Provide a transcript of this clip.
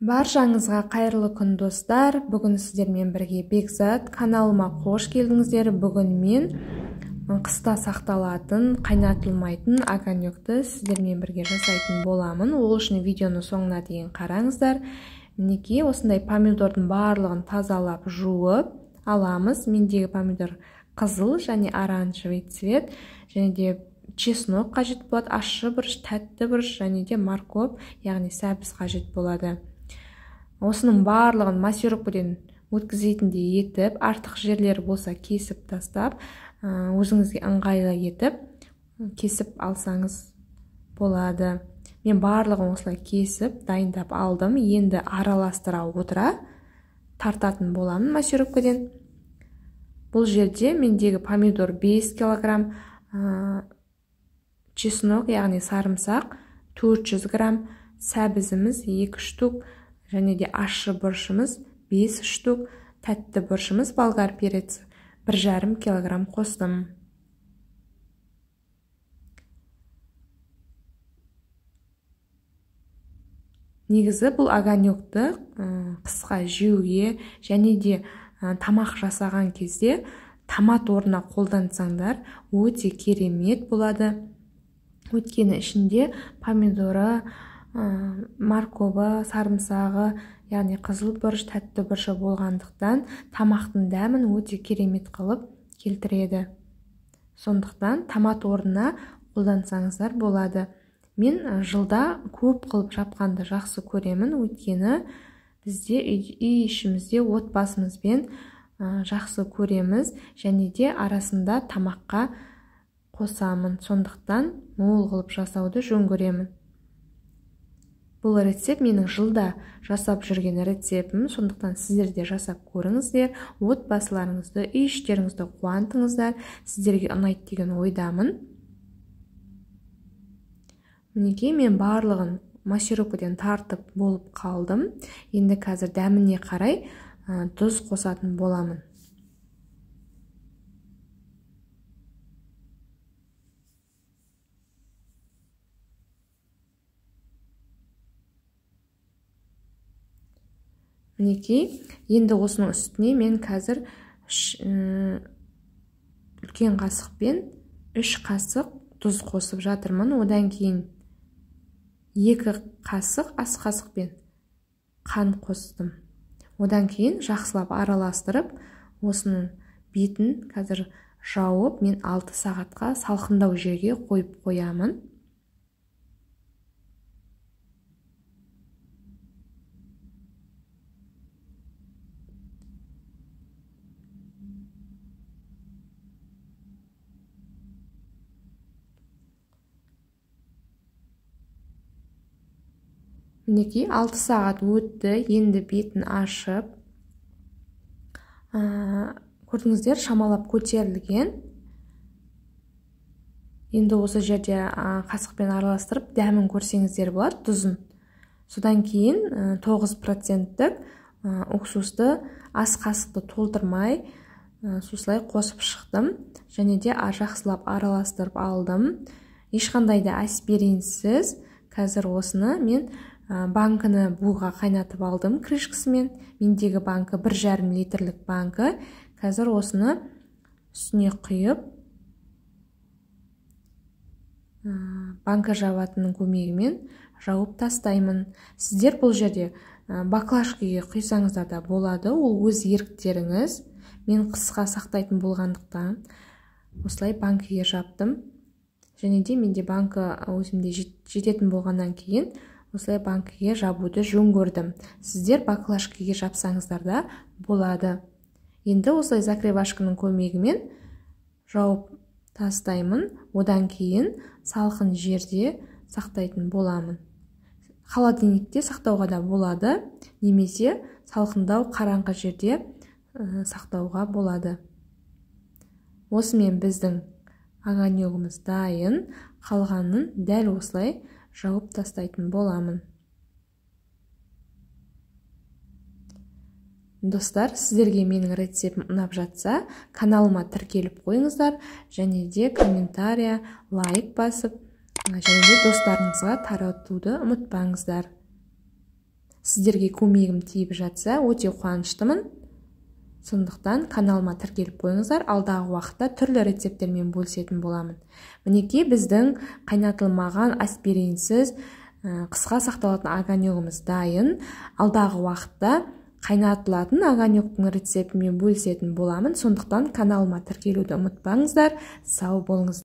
Баршаңызға қайырлы күн достар. Бүгін сіздермен бірге Бекзат каналыма қош келдіңіздер. Бүгін мен қыста сақталатын, қайнатылмайтын огонёкты сіздермен бірге жасайтын боламын. Ол үшін видеоны соңына дейін қараңыздар. Мінекей осындай помидордың барлығын тазалап жуып аламыз. Мендегі помидор қызыл және оранжевый цвет, және де чеснок қажет болады, ащы бұрыш, тәтті бұрыш және де морковь, яғни сәбіз қажет болады. Осының барлығын мясорубкіден өткізетіндей етіп, артық жерлері болса кесіп тастап, өзіңізге ыңғайлы етіп кесіп алсаңыз болады. Мен барлығын осылай кесіп дайындап алдым. Енді араластыра отыра тартатын боламын мясорубкіден. Бұл жерде мендегі помидор 5 кг, чеснок, яғни сарымсақ 400 грамм, сәбізіміз 2 штук, және де ащы бұрышымыз 5 штук, тәтті бұрышымыз болгар перец 1,5 кг қостым. Негізі бұл огонёкты қысқа жеуге және де тамақ жасаған кезде томат орнына қолдансаңдар өте керемет болады. Өйткені ішінде помидоры, моркові, сарымсағы, яғни қызыл бұрыш, тәтті бұрышы болғандықтан тамақтың дәмін өте керемет қылып келтіреді. Сондықтан томат орнына қолдансаңыздар болады. Мен жылда көп қылып жапқанды жақсы көремін, өйткені бізде үй ішімізде отбасымызбен жақсы көреміз, және де арасында тамаққа қосамын. Сондықтан мол қылып жасауды жөн көремін. Бұл рецепт менің жылда жасап жүрген рецептім, сондықтан сіздер де жасап көріңіздер, отбасыларыңызды, үй іштеріңізді қуантыңыздар, сіздерге ұнайды деген ойдамын. Мінекей мен барлығын мясорубкіден тартып болып қалдым. Енді қазір дәміне қарай тұз қосатын боламын. Мінекей, енді осының үстіне мен қазір үлкен қасықпен 3 қасық тұз қосып жатырмын. Одан кейін 2 қасық ас қасықпен қант қостым. Одан кейін жақсылап араластырып, осының бетін қазір жауып, мен 6 сағатқа салқындау жерге қойып қоямын. Мінекей 6 сағат өтті, енді бетін ашып, көрдіңіздер, шамалап көтерілген. Енді осы жерде қасықпен араластырып, дәмін көрсеңіздер болады, тұзын. Содан кейін 9%-тік уксусты ас қасықты толтырмай, сослай қосып шықтым, және де жақсылап араластырып алдым. Ешқандай да аспиринсіз. Қазір осыны мен банкіні буға қайнатып алдым крышкасымен. Мендегі банкі 1,5 литрлік банкі. Қазір осыны үстіне құйып, банка жабатының көмегімен жауып тастаймын. Сіздер бұл жерде баклажкаға құйсаңыздар да болады, ол өз еріктеріңіз. Мен қысқа сақтайтын болғандықтан осылай банкіге жаптым. Және де менде банкі өзімде жететін болғаннан кейін осылай банкіге жабуды жөн көрдім. Сіздер баклажкаға жапсаңыздар да болады. Енді осылай закрывашканың көмегімен жауып тастаймын. Одан кейін салқын жерде сақтайтын боламын. Холодильникте сақтауға да болады, немесе салқындау қараңғы жерде сақтауға болады. Осымен біздің огонёгіміз дайын, қалғанын дәл осылай жауып тастайтын боламын. Достар, сіздерге менің рецептім ұнап жатса, каналыма тіркеліп қойыңыздар, және де комментария, лайк басып, және де достарыңызға таратуды ұмытпаңыздар. сіздерге көмегім тиіп жатса өте қуаныштымын. Сондықтан каналыма тіркеліп қойыңыздар, алдағы уақытта түрлі рецепттермен бөлісетін боламын. Мінекей біздің қайнатылмаған аспиринсіз қысқа сақталатын огонегіміз дайын. Алдағы уақытта қайнатылатын огонектің рецептімен бөлісетін боламын. Сондықтан каналыма тіркелуді ұмытпаңыздар. Сау болыңыздар.